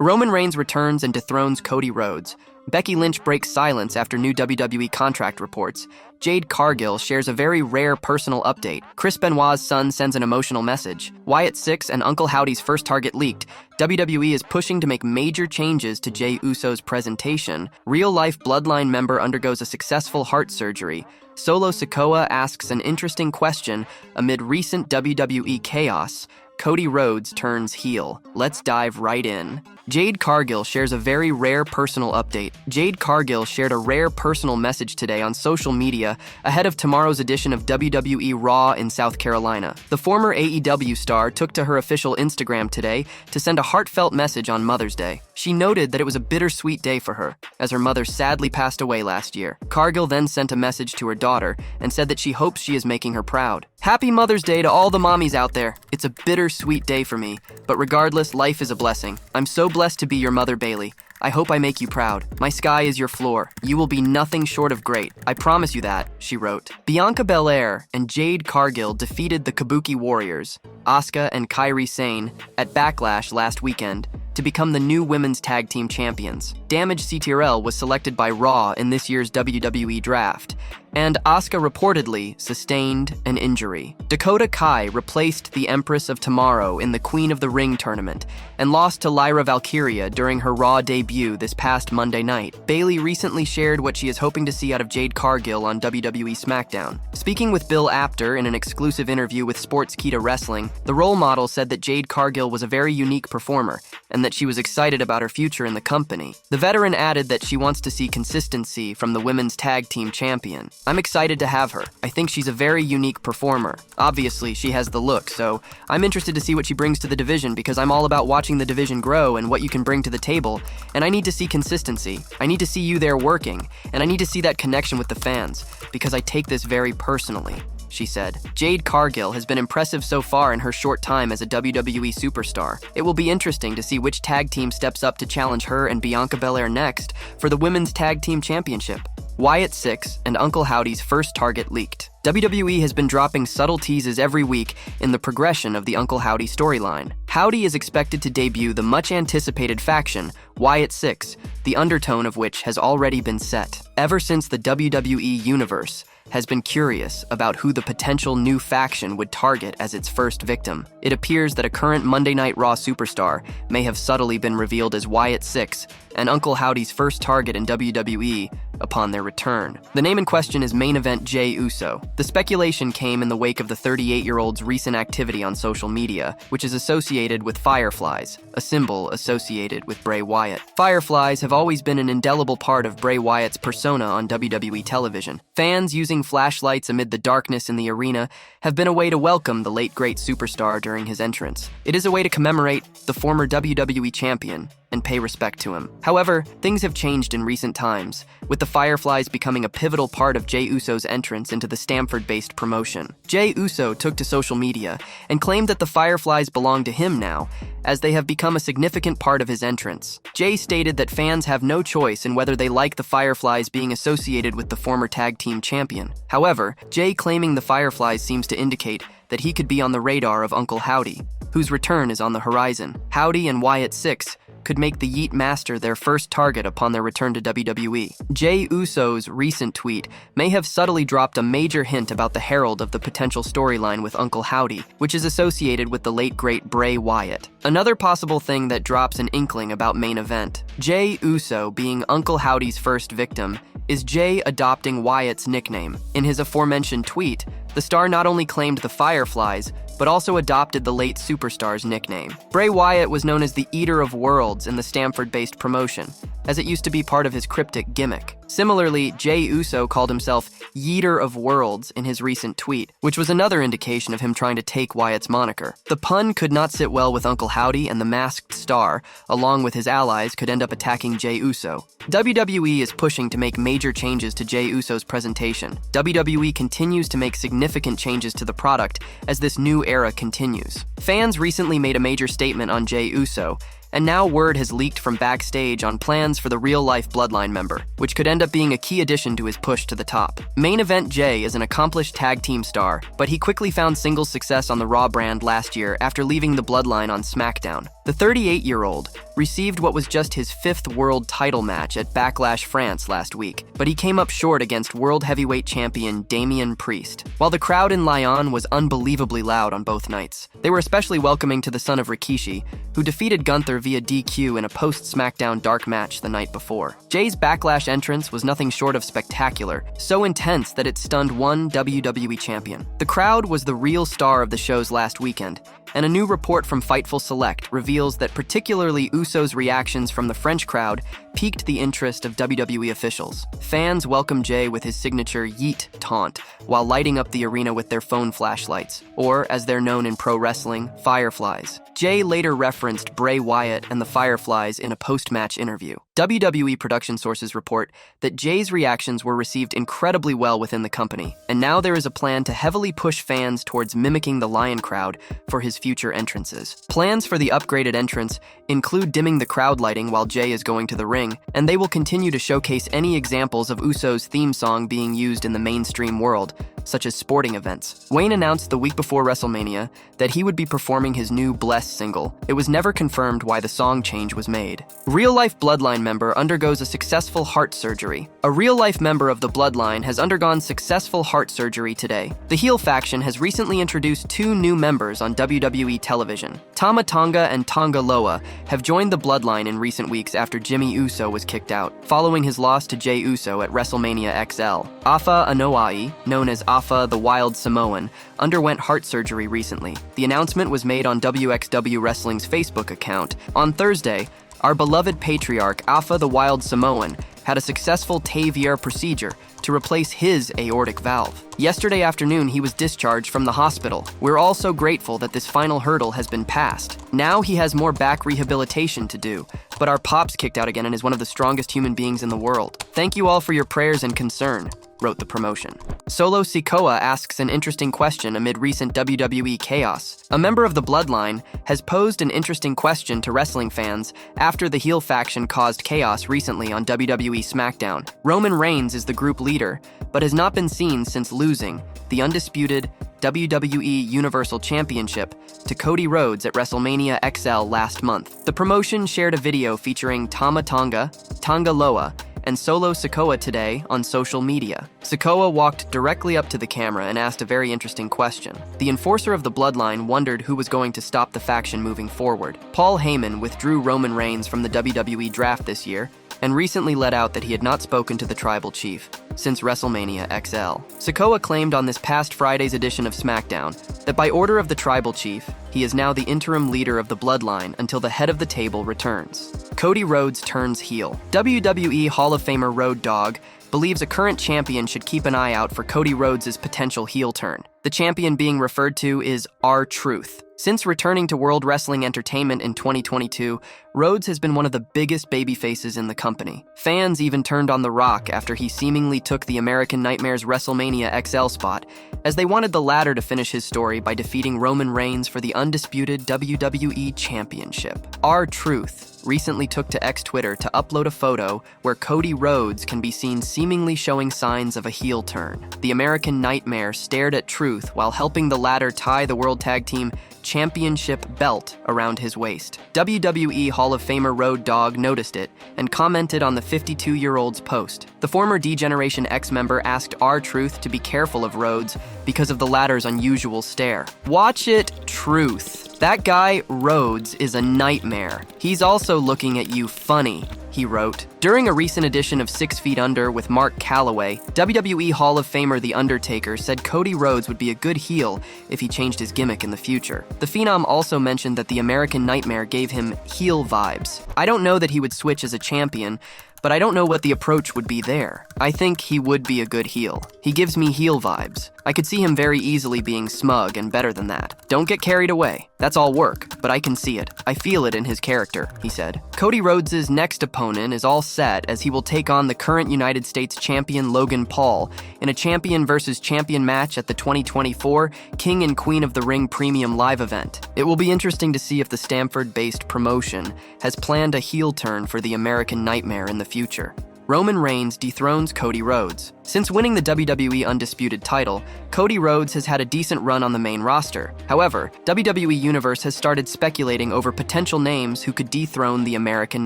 Roman Reigns returns and dethrones Cody Rhodes. Becky Lynch breaks silence after new WWE contract reports. Jade Cargill shares a very rare personal update. Chris Benoit's son sends an emotional message. Wyatt 6 and Uncle Howdy's first target leaked. WWE is pushing to make major changes to Jey Uso's presentation. Real-life Bloodline member undergoes a successful heart surgery. Solo Sikoa asks an interesting question amid recent WWE chaos. Cody Rhodes turns heel. Let's dive right in. Jade Cargill shares a very rare personal update. Jade Cargill shared a rare personal message today on social media ahead of tomorrow's edition of WWE Raw in South Carolina. The former AEW star took to her official Instagram today to send a heartfelt message on Mother's Day. She noted that it was a bittersweet day for her, as her mother sadly passed away last year. Cargill then sent a message to her daughter and said that she hopes she is making her proud. Happy Mother's Day to all the mommies out there. It's a bittersweet day for me, but regardless, life is a blessing. I'm so blessed to be your mother, Bailey. I hope I make you proud. My sky is your floor. You will be nothing short of great. I promise you that, she wrote. Bianca Belair and Jade Cargill defeated the Kabuki Warriors, Asuka and Kairi Sane, at Backlash last weekend to become the new women's tag team champions. Damage CTRL was selected by Raw in this year's WWE draft, and Asuka reportedly sustained an injury. Dakota Kai replaced the Empress of Tomorrow in the Queen of the Ring tournament and lost to Lyra Valkyria during her Raw debut this past Monday night. Bailey recently shared what she is hoping to see out of Jade Cargill on WWE SmackDown. Speaking with Bill Apter in an exclusive interview with Sportskeeda Wrestling, the role model said that Jade Cargill was a very unique performer and that she was excited about her future in the company. The veteran added that she wants to see consistency from the women's tag team champion. I'm excited to have her. I think she's a very unique performer. Obviously, she has the look, so I'm interested to see what she brings to the division because I'm all about watching the division grow and what you can bring to the table, and I need to see consistency. I need to see you there working, and I need to see that connection with the fans because I take this very personally, she said. Jade Cargill has been impressive so far in her short time as a WWE superstar. It will be interesting to see which tag team steps up to challenge her and Bianca Belair next for the Women's Tag Team Championship. Wyatt 6 and Uncle Howdy's first target leaked. WWE has been dropping subtle teases every week in the progression of the Uncle Howdy storyline. Howdy is expected to debut the much-anticipated faction, Wyatt 6, the undertone of which has already been set. Ever since the WWE Universe has been curious about who the potential new faction would target as its first victim, it appears that a current Monday Night Raw superstar may have subtly been revealed as Wyatt 6 and Uncle Howdy's first target in WWE upon their return. The name in question is Main Event Jey Uso. The speculation came in the wake of the 38-year-old's recent activity on social media, which is associated with fireflies, a symbol associated with Bray Wyatt. Fireflies have always been an indelible part of Bray Wyatt's persona on WWE television. Fans using flashlights amid the darkness in the arena have been a way to welcome the late great superstar during his entrance. It is a way to commemorate the former WWE champion and pay respect to him. However, things have changed in recent times, with the Fireflies becoming a pivotal part of Jey Uso's entrance into the Stamford-based promotion. Jey Uso took to social media and claimed that the Fireflies belong to him now, as they have become a significant part of his entrance. Jey stated that fans have no choice in whether they like the Fireflies being associated with the former tag team champion. However, Jey claiming the Fireflies seems to indicate that he could be on the radar of Uncle Howdy, whose return is on the horizon. Howdy and Wyatt 6 could make the Yeet Master their first target upon their return to WWE. Jey Uso's recent tweet may have subtly dropped a major hint about the herald of the potential storyline with Uncle Howdy, which is associated with the late great Bray Wyatt. Another possible thing that drops an inkling about Main Event, Jey Uso being Uncle Howdy's first victim, is Jey adopting Wyatt's nickname. In his aforementioned tweet, the star not only claimed the Fireflies, but also adopted the late superstar's nickname. Bray Wyatt was known as the Eater of Worlds in the Stamford-based promotion, as it used to be part of his cryptic gimmick. Similarly, Jey Uso called himself Yeeter of Worlds in his recent tweet, which was another indication of him trying to take Wyatt's moniker. The pun could not sit well with Uncle Howdy, and the masked star, along with his allies, could end up attacking Jey Uso. WWE is pushing to make major changes to Jey Uso's presentation. WWE continues to make significant changes to the product as this new era continues. Fans recently made a major statement on Jey Uso, And now word has leaked from backstage on plans for the real-life Bloodline member, which could end up being a key addition to his push to the top. Main Event Jey is an accomplished tag team star, but he quickly found singles success on the Raw brand last year after leaving the Bloodline on SmackDown. The 38-year-old received what was just his 5th world title match at Backlash France last week, but he came up short against World Heavyweight Champion Damian Priest. While the crowd in Lyon was unbelievably loud on both nights, they were especially welcoming to the son of Rikishi, who defeated Gunther via DQ in a post-SmackDown dark match the night before. Jey's Backlash entrance was nothing short of spectacular, so intense that it stunned one WWE champion. The crowd was the real star of the show's last weekend, and a new report from Fightful Select reveals that particularly Uso's reactions from the French crowd piqued the interest of WWE officials. Fans welcomed Jey with his signature yeet taunt while lighting up the arena with their phone flashlights, or, as they're known in pro wrestling, fireflies. Jey later referenced Bray Wyatt and the Fireflies in a post-match interview. WWE production sources report that Jey's reactions were received incredibly well within the company, and now there is a plan to heavily push fans towards mimicking the Lion crowd for his future entrances. Plans for the upgraded entrance include dimming the crowd lighting while Jey is going to the ring, and they will continue to showcase any examples of Uso's theme song being used in the mainstream world, such as sporting events. Wayne announced the week before WrestleMania that he would be performing his new Bless single. It was never confirmed why the song change was made. Real-life Bloodline member undergoes a successful heart surgery. A real-life member of the Bloodline has undergone successful heart surgery today. The heel faction has recently introduced 2 new members on WWE television. Tama Tonga and Tonga Loa have joined the Bloodline in recent weeks after Jimmy Uso was kicked out, following his loss to Jey Uso at WrestleMania XL. Afa Anoa'i, known as Afa the Wild Samoan, underwent heart surgery recently. The announcement was made on WXW Wrestling's Facebook account. On Thursday, our beloved patriarch, Afa the Wild Samoan, had a successful TAVR procedure to replace his aortic valve. Yesterday afternoon, he was discharged from the hospital. We're all so grateful that this final hurdle has been passed. Now he has more back rehabilitation to do, but our Pop's kicked out again and is one of the strongest human beings in the world. Thank you all for your prayers and concern, wrote the promotion. Solo Sikoa asks an interesting question amid recent WWE chaos. A member of the Bloodline has posed an interesting question to wrestling fans after the heel faction caused chaos recently on WWE SmackDown. Roman Reigns is the group leader, but has not been seen since losing the undisputed WWE Universal Championship to Cody Rhodes at WrestleMania XL last month. The promotion shared a video featuring Tama Tonga, Tonga Loa, and Solo Sikoa today on social media. Sikoa walked directly up to the camera and asked a very interesting question. The enforcer of the Bloodline wondered who was going to stop the faction moving forward. Paul Heyman withdrew Roman Reigns from the WWE draft this year and recently let out that he had not spoken to the tribal chief since WrestleMania XL. Sikoa claimed on this past Friday's edition of SmackDown that by order of the tribal chief, he is now the interim leader of the Bloodline until the head of the table returns. Cody Rhodes turns heel. WWE Hall of Famer Road Dogg believes a current champion should keep an eye out for Cody Rhodes' potential heel turn. The champion being referred to is R-Truth. Since returning to World Wrestling Entertainment in 2022, Rhodes has been one of the biggest babyfaces in the company. Fans even turned on The Rock after he seemingly took the American Nightmare's WrestleMania XL spot, as they wanted the latter to finish his story by defeating Roman Reigns for the undisputed WWE Championship. R-Truth recently took to X Twitter to upload a photo where Cody Rhodes can be seen seemingly showing signs of a heel turn. The American Nightmare stared at Truth while helping the latter tie the World Tag Team Championship belt around his waist. WWE Hall of Famer Road Dogg noticed it and commented on the 52-year-old's post. The former D-Generation X member asked R-Truth to be careful of Rhodes because of the latter's unusual stare. Watch it, Truth. That guy, Rhodes, is a nightmare. He's also looking at you funny, he wrote. During a recent edition of 6 Feet Under with Mark Calloway, WWE Hall of Famer The Undertaker said Cody Rhodes would be a good heel if he changed his gimmick in the future. The Phenom also mentioned that the American Nightmare gave him heel vibes. I don't know that he would switch as a champion, but I don't know what the approach would be there. I think he would be a good heel. He gives me heel vibes. I could see him very easily being smug and better than that. Don't get carried away. That's all work, but I can see it. I feel it in his character, he said. Cody Rhodes' next opponent is all set as he will take on the current United States champion Logan Paul in a champion versus champion match at the 2024 King and Queen of the Ring Premium Live event. It will be interesting to see if the Stamford-based promotion has planned a heel turn for the American Nightmare in the future. Roman Reigns dethrones Cody Rhodes. Since winning the WWE Undisputed title, Cody Rhodes has had a decent run on the main roster. However, WWE Universe has started speculating over potential names who could dethrone the American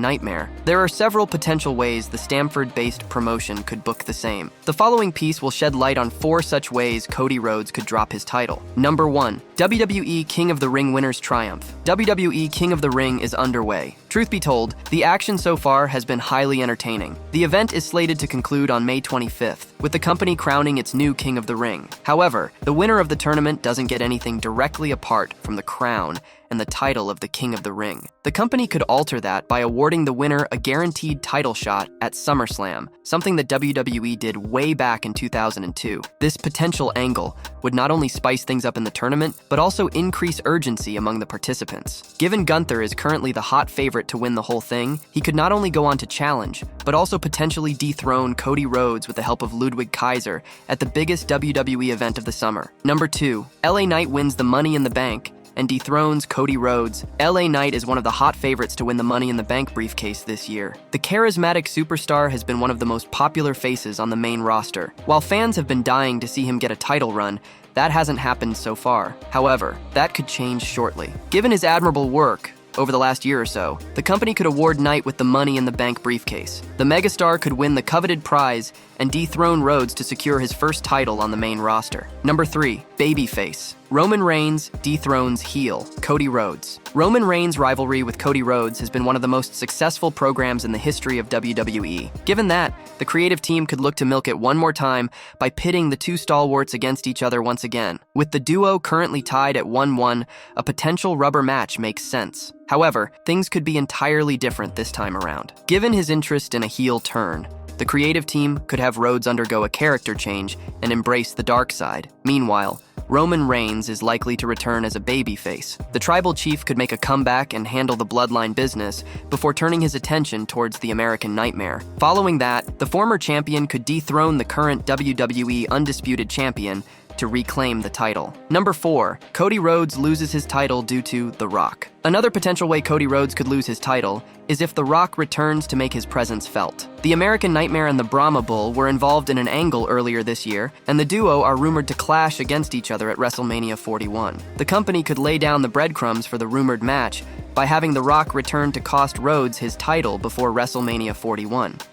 Nightmare. There are several potential ways the Stamford-based promotion could book the same. The following piece will shed light on 4 such ways Cody Rhodes could drop his title. Number 1. WWE King of the Ring winner's triumph. WWE King of the Ring is underway. Truth be told, the action so far has been highly entertaining. The event is slated to conclude on May 25th, with the company crowning its new King of the Ring. However, the winner of the tournament doesn't get anything directly apart from the crown and the title of the King of the Ring. The company could alter that by awarding the winner a guaranteed title shot at SummerSlam, something that WWE did way back in 2002. This potential angle would not only spice things up in the tournament, but also increase urgency among the participants. Given Gunther is currently the hot favorite to win the whole thing, he could not only go on to challenge, but also potentially dethrone Cody Rhodes with the help of Ludwig Kaiser at the biggest WWE event of the summer. Number 2. LA Knight wins the Money in the Bank and dethrones Cody Rhodes. LA Knight is one of the hot favorites to win the Money in the Bank briefcase this year. The charismatic superstar has been one of the most popular faces on the main roster. While fans have been dying to see him get a title run, that hasn't happened so far. However, that could change shortly. Given his admirable work over the last year or so, the company could award Knight with the Money in the Bank briefcase. The megastar could win the coveted prize and dethrone Rhodes to secure his first title on the main roster. Number 3. Babyface. Roman Reigns dethrones heel Cody Rhodes. Roman Reigns' rivalry with Cody Rhodes has been one of the most successful programs in the history of WWE. Given that, the creative team could look to milk it one more time by pitting the 2 stalwarts against each other once again. With the duo currently tied at 1-1, a potential rubber match makes sense. However, things could be entirely different this time around. Given his interest in a heel turn, the creative team could have Rhodes undergo a character change and embrace the dark side. Meanwhile, Roman Reigns is likely to return as a babyface. The tribal chief could make a comeback and handle the Bloodline business before turning his attention towards the American Nightmare. Following that, the former champion could dethrone the current WWE Undisputed Champion to reclaim the title. Number 4. Cody Rhodes loses his title due to The Rock. Another potential way Cody Rhodes could lose his title is if The Rock returns to make his presence felt. The American Nightmare and the Brahma Bull were involved in an angle earlier this year, and the duo are rumored to clash against each other at WrestleMania 41. The company could lay down the breadcrumbs for the rumored match by having The Rock return to cost Rhodes his title before WrestleMania 41.